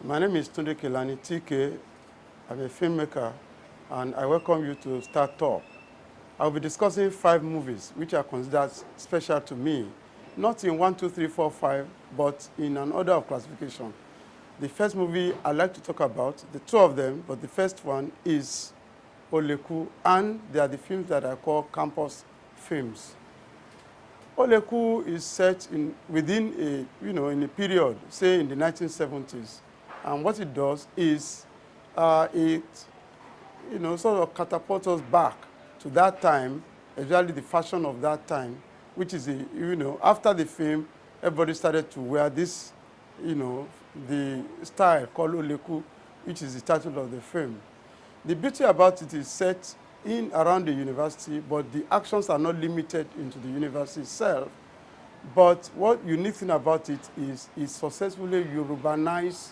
My name is Tunde Kelani, TK. I'm a filmmaker, and I welcome you to Start Talk. I'll be discussing 5 movies which are considered special to me, not in 1, 2, 3, 4, 5, but in an order of classification. The first movie I'd like to talk about, the 2 of them, but the first one is Oleku, and they are the films that I call campus films. Oleku is set within in a period, say in the 1970s, and what it does is it sort of catapults us back to that time, especially the fashion of that time, which is after the film, everybody started to wear this, the style called Oleku, which is the title of the film. The beauty about it is set in around the university, but the actions are not limited into the university itself. But what unique thing about it is it successfully Yorubanized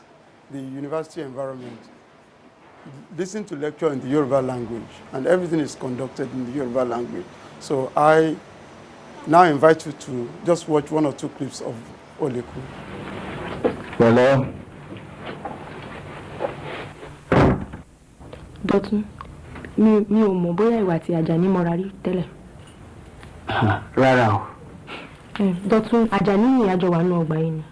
the university environment. Listen to lecture in the Yoruba language, and everything is conducted in the Yoruba language. So I now invite you to just watch 1 or 2 clips of Oleku. Hello. Dọ̀tun, mi ò mọ̀ bóyá ìwà àti Àjàní mọ́ra rí tẹ́lẹ̀. Rárá o. Dọ̀tun, Àjàní ni àjọ wà nínú ọgbà yìí ni.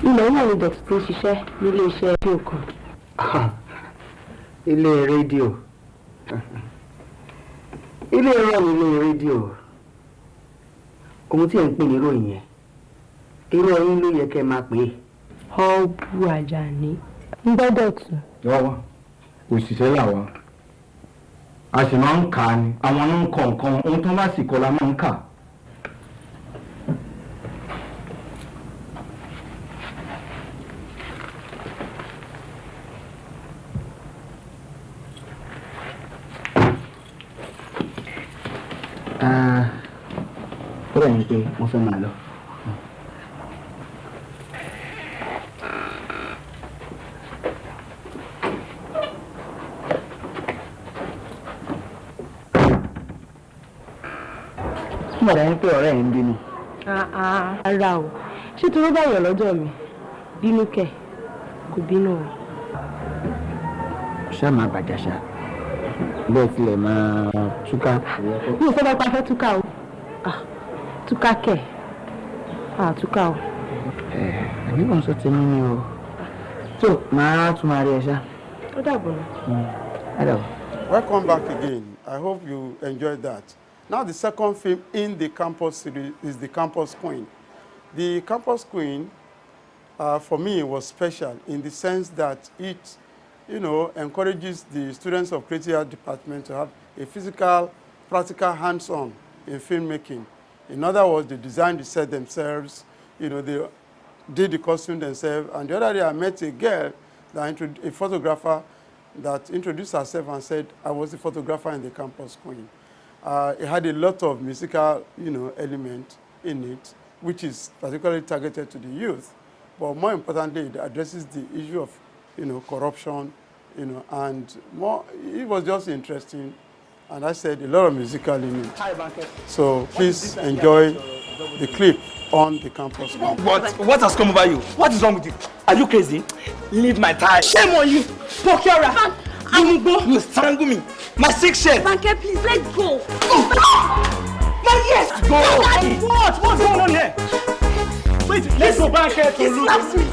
Ilẹ̀ náà ni Dọ̀tun ti ń ṣiṣẹ́ nílé iṣẹ́ rédíò kan. Ilé rédíò. Ilé ẹ̀rọ ni ilé rédíò. Ohun tí ẹ̀ ń pè ní ìròyìn yẹn. Irú ẹ̀yin ló yẹ kẹ́ máa pè é. Ọ̀bù Àjàní. Ń gbọ́ Dọ̀tun. Yọ̀wọ́, òṣìṣẹ́ làwọn. A sì máa ń kà á ni. Àwọn ló ń kọ nǹkan, ohun tó bá sì kọ la máa ń kà. Ó rẹ̀ ń pé mo fẹ́ máa lọ. Mo rẹ̀ ń pé ọ̀rẹ́ ẹ̀ ń bínú. Rárá o, ṣé tó ló bá yọ̀ lọ́jọ́ mi? Bínú kẹ̀, kò bínú o. Ṣá máa bàjá ṣá. Bẹ́ẹ̀ tilẹ̀ máa túká. Mi ò fẹ́ bá pa fẹ́ túká o. Túká kẹ̀. Túká o. Àbí wọ́n sọ ti mímí o. So, máa tún máa rí ẹ ṣá. Ó dàbọ̀ náà. Hello. Welcome back again. I hope you enjoyed that. Now the second film in the campus series is The Campus Queen. The Campus Queen, for me, was special in the sense that it, encourages the students of creative art department to have a physical, practical, hands-on in filmmaking. In other words, they designed the set themselves, they did the costume themselves. And the other day I met a girl, a photographer, that introduced herself and said, I was the photographer in The Campus Queen. It had a lot of musical, element in it, which is particularly targeted to the youth. But more importantly, it addresses the issue of, corruption, and more. It was just interesting, and I said a lot of musical in it. So please enjoy the clip on The Campus Queen. What has come over you? What is wrong with you? Are you crazy? Leave my tie. Shame on you, Procura. You strangle me. My 6 shirt. Banke, please, let's go. My yes. Go. What's going on here? Wait, let's go back here to He slaps me.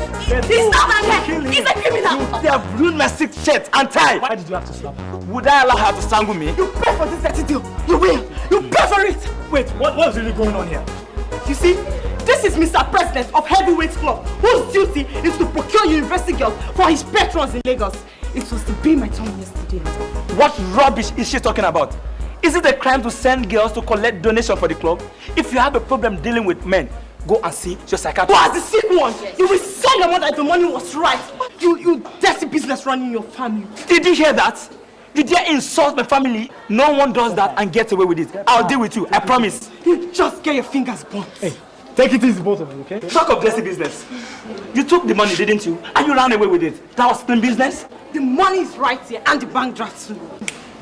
He's not Banke. He's a criminal. They have ruined my 6 shirt and tie. Why did you have to slap her? Would I allow her to strangle me? You pay for this dirty deal. You will. You pay for it. Wait, what's really going on here? You see, this is Mr. President of Heavyweight Club, whose duty is to procure university girls for his patrons in Lagos. It was to be my turn yesterday. What rubbish is she talking about? Is it a crime to send girls to collect donations for the club? If you have a problem dealing with men, go and see your psychiatrist. Who has the sick one? You will send the one that the money was right. You dirty business running your family. Did you hear that? You dare insult my family? No one does that and gets away with it. I'll deal with you, I promise. You just get your fingers burnt. Hey, take it easy, both of you, okay? Talk of dirty business. You took the money, didn't you? And you ran away with it. That was clean business? The money is right here and the bank draft too.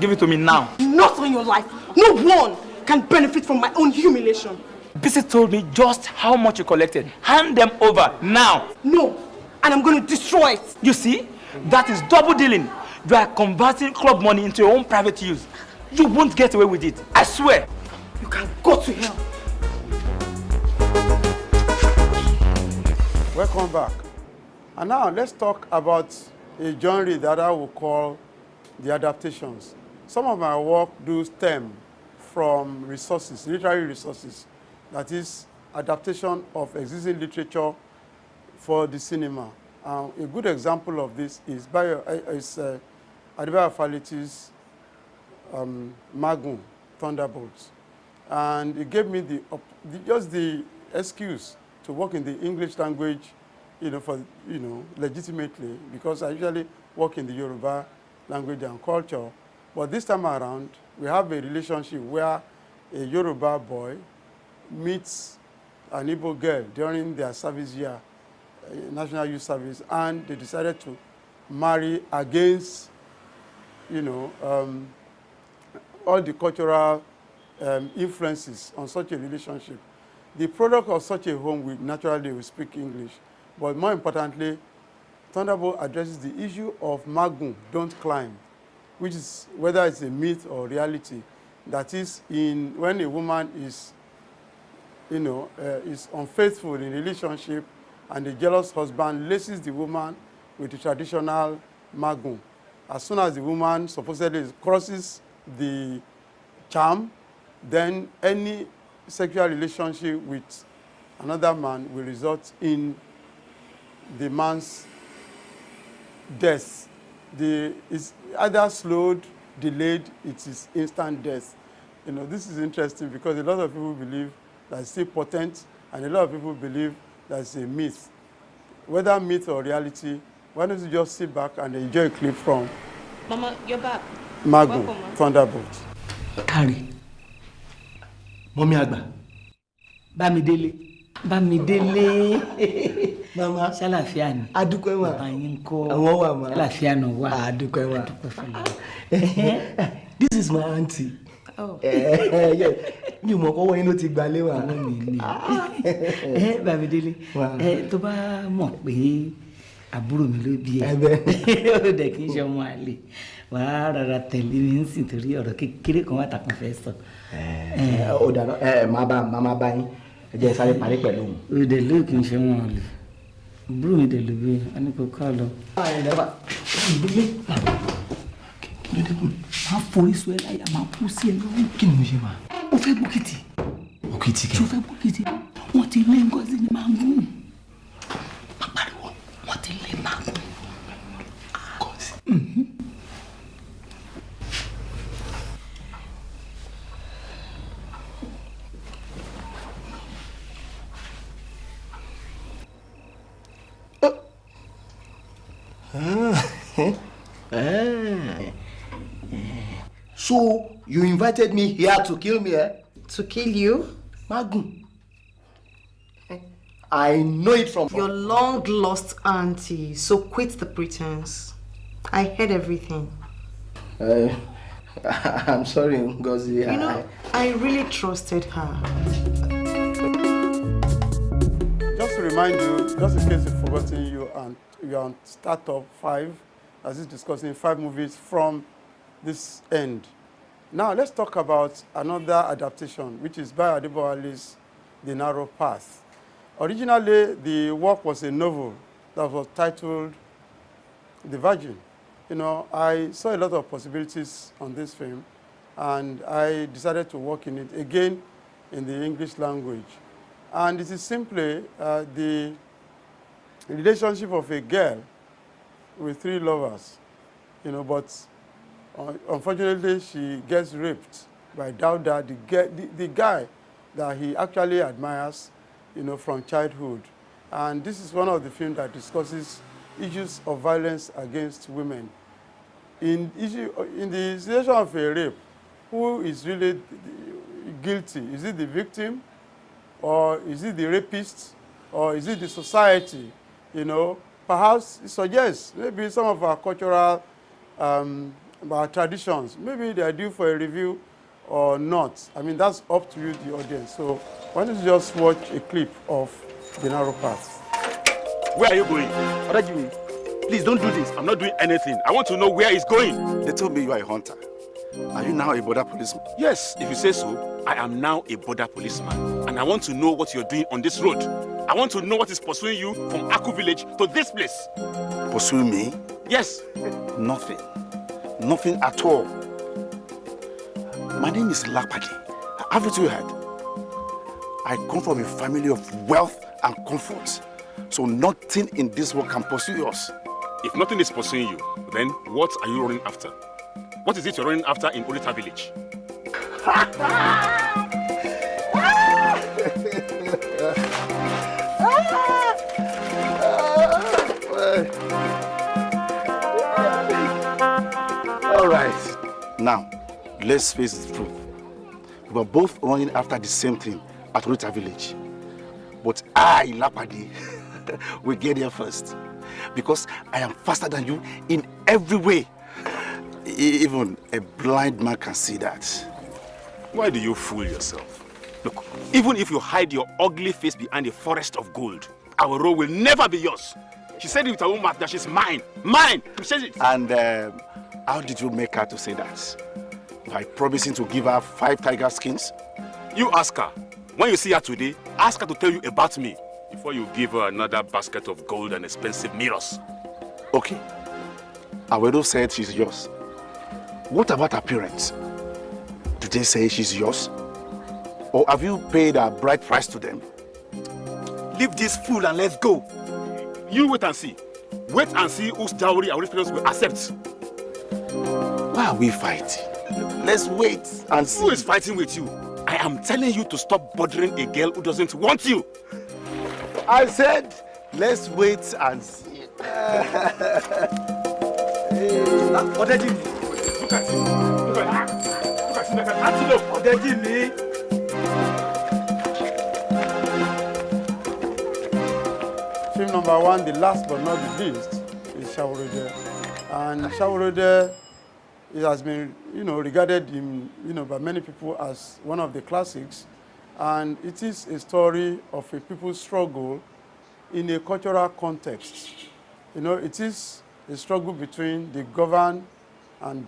Give it to me now. Not on your life. No one can benefit from my own humiliation. Bisi told me just how much you collected. Hand them over now. No, and I'm going to destroy it. You see, that is double dealing. You are converting club money into your own private use. You won't get away with it. I swear. You can go to hell. Welcome back. And now let's talk about a genre that I will call the adaptations. Some of my work do stem from resources, literary resources, that is adaptation of existing literature for the cinema. A good example of this is Adebayo Faleti's Magun, Thunderbolt. And it gave me just the excuse to work in the English language, legitimately, because I usually work in the Yoruba language and culture. But this time around, we have a relationship where a Yoruba boy meets an Igbo girl during their service year, National Youth Service, and they decided to marry against, all the cultural influences on such a relationship. The product of such a home will naturally speak English, but more importantly, Thunderbolt addresses the issue of Magun, don't climb, which is whether it's a myth or reality. That is, when a woman is, is unfaithful in a relationship, and the jealous husband laces the woman with the traditional Magun. As soon as the woman supposedly crosses the charm, then any sexual relationship with another man will result in the man's death. It's either slowed, delayed, it is instant death. This is interesting because a lot of people believe that it's still potent, and a lot of people believe that it's a myth. Whether myth or reality, why don't you just sit back and enjoy a clip from Mama, you're back. Magun, Thunderbolt. Kárí. Mọ́mí àgbà. Bámidélé. Mama. Ṣàlàáfíà ni. A dúpẹ́ wà. Bàbá yín ńkọ́. Àwọn wà ma. Ṣàlàáfíà náà wà. A dúpẹ́ wà. This is my auntie. Oh. Mi ò mọ̀ kọ́wọ́ yín ló ti gbalé wa. Ọwọ́ mi ni. Bámidélé. Tó bá mọ̀ pé àbúrò mi ló bí ẹ. Ó dẹ̀ kí n ṣe ọmọ àlè. Wàá rárá tẹ̀lé mi ń sìn torí ọ̀rọ̀ kékeré kan wà tàkùn fẹ́ sọ. Ó dáná máa bá yín. Ẹ jẹ́ sáré parí pẹ̀lú òun. Ó dẹ̀ ló kì í ṣe ọmọ àlè. Àbúrò mi dẹ̀ ló bí ẹ. A ní kó ká lọ. Ìdílé. Kí ló dé kù? Máa forí sọ ẹ láyà, máa kú sí ẹ lọ́wọ́. Kí ni mo ṣe máa? Ó fẹ́ bókìtì. Bókìtì kẹ́. Ṣé ó fẹ́ bókìtì? Wọ́n ti lé Ngozi ní Magun. Pàpàrọ̀ wọ́n ti lé Magun. Ngozi. So you invited me here to kill me, eh? To kill you? Magun. I know it from your long lost auntie. So quit the pretense. I heard everything. I'm sorry, Ngozi. I really trusted her. Just to remind you, just in case you've forgotten, you're on Startup 5, as is discussing 5 movies from this end. Now let's talk about another adaptation, which is by Adebowale's The Narrow Path. Originally, the work was a novel that was titled The Virgin. I saw a lot of possibilities on this film, and I decided to work in it again in the English language. And it is simply the relationship of a girl with 3 lovers, but unfortunately she gets raped by Dauda, the guy that he actually admires, from childhood. And this is one of the films that discusses issues of violence against women. In the situation of a rape, who is really guilty? Is it the victim, or is it the rapist, or is it the society? Perhaps it suggests maybe some of our cultural our traditions, maybe they are due for a review or not. I mean, that's up to you, the audience. So why don't you just watch a clip of The Narrow Path. Where are you going? Olajuwon, please don't do this. I'm not doing anything. I want to know where he's going. They told me you are a hunter. Are you now a border policeman? Yes, if you say so, I am now a border policeman. And I want to know what you're doing on this road. I want to know what is pursuing you from Aku village to this place. Pursuing me? Yes. Nothing. Nothing at all. My name is Lapaki. Haven't you heard? I come from a family of wealth and comfort. So nothing in this world can pursue us. If nothing is pursuing you, then what are you running after? What is it you're running after in Olita village? All right. Now, let's face the truth. We were both running after the same thing at Olita village. But I, Lapadi, will get there first. Because I am faster than you in every way. Even a blind man can see that. Why do you fool yourself? Look, even if you hide your ugly face behind a forest of gold, our road will never be yours. She said it with her own mouth that she's mine. Mine! She says it. And how did you make her to say that? By promising to give her 5 tiger skins? You ask her. When you see her today, ask her to tell you about me before you give her another basket of gold and expensive mirrors. Okay. Awedo said she's yours. What about her parents? Did they say she's yours? Or have you paid a bride price to them? Leave this fool and let's go. You wait and see. Wait and see whose dowry our parents will accept. Why are we fighting? Let's wait and see. Who is fighting with you? I am telling you to stop bothering a girl who doesn't want you. I said, let's wait and see. Look at him. Look at him. Look at him. Film number 1, the last but not the least, is Saworoide. And Saworoide, it has been, regarded by many people as one of the classics. And it is a story of a people's struggle in a cultural context. It is a struggle between the governed and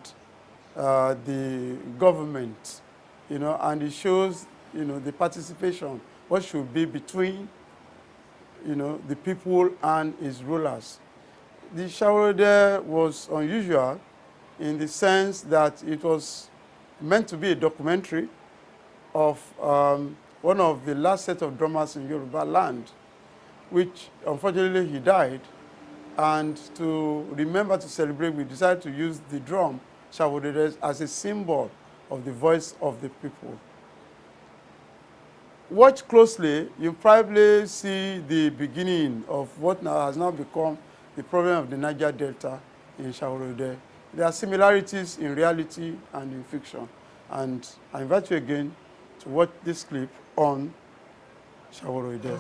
the government, and it shows, the participation, what should be between, the people and its rulers. The Saworoide was unusual in the sense that it was meant to be a documentary of one of the last set of drummers in Yoruba land, which unfortunately he died. And to remember to celebrate, we decided to use the drum, Saworoide, as a symbol of the voice of the people. Watch closely, you probably see the beginning of what now has now become the problem of the Niger Delta in Saworoide. There are similarities in reality and in fiction. And I invite you again to watch this clip on Saworoide.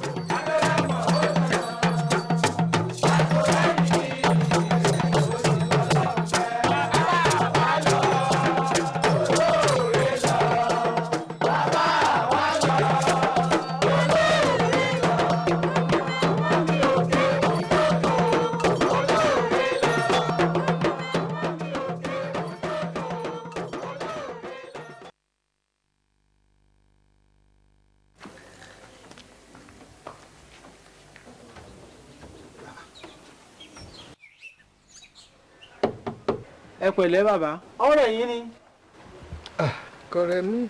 Ẹ pẹ̀lẹ́ bàbá. Ọ̀rẹ́ yín ni. Kọ̀rẹ́ mi.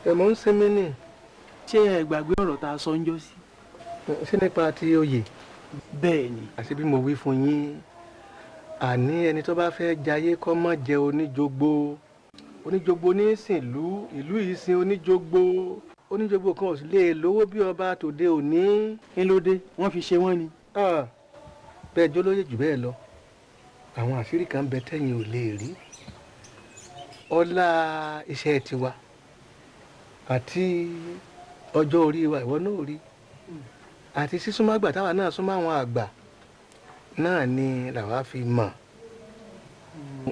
Ẹ̀mọ́ ń sinmi ni. Ṣé ẹ gbàgbé ọ̀rọ̀ tá a sọ ń jọ́ sí? Ṣé nípa ti oyè? Bẹ́ẹ̀ ni. Àṣé bí mo wí fún yín, àní ẹni tó bá fẹ́ jayé kó má jẹ oníjogbo. Oníjogbo ní sìnlú, ìlú yìí sin oníjogbo. Oníjogbo kan ò sì lè lówó bí ọba tòde òní. Kí ló dé? Wọ́n fi ṣe wọ́n ni. Bẹ́ẹ̀ jólóyè jù bẹ́ẹ̀ lọ. Àwọn àṣírí kan bẹ tẹ́yìn ò lè rí. Ọlá iṣẹ́ tiwa àti ọjọ́ orí wa ìwọ náà rí. Àti sísúnmọ́ àgbà táwa náà súnmọ́ àwọn àgbà náà ni làwa fi mọ̀.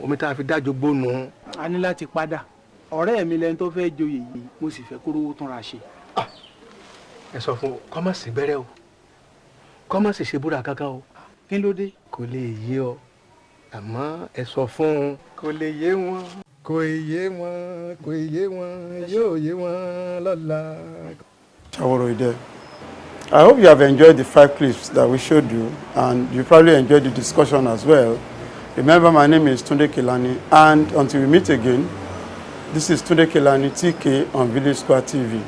Omi tá a fi dájọ́ gbónu. A ní láti padà. ọ̀rẹ́ mi lẹ́ni tó fẹ́ joyè yìí mo sì fẹ́ kó rówó tún ra ṣe. ẹ sọ fún kọ́mọ̀sì bẹ̀rẹ̀ o kọ́mọ̀sì ṣe búra kankan o. kí ló dé. kò lè yé ọ àmọ́ ẹ sọ fún un kò lè yé wọn kò yé wọn kò yé wọn yóò yé wọn lọ́la. Saworoide, I hope you have enjoyed the 5 clips that we showed you, and you probably enjoyed the discussion as well. Remember, my name is Tunde Kelani, and until we meet again, this is Tunde Kelani TK on Village Square TV.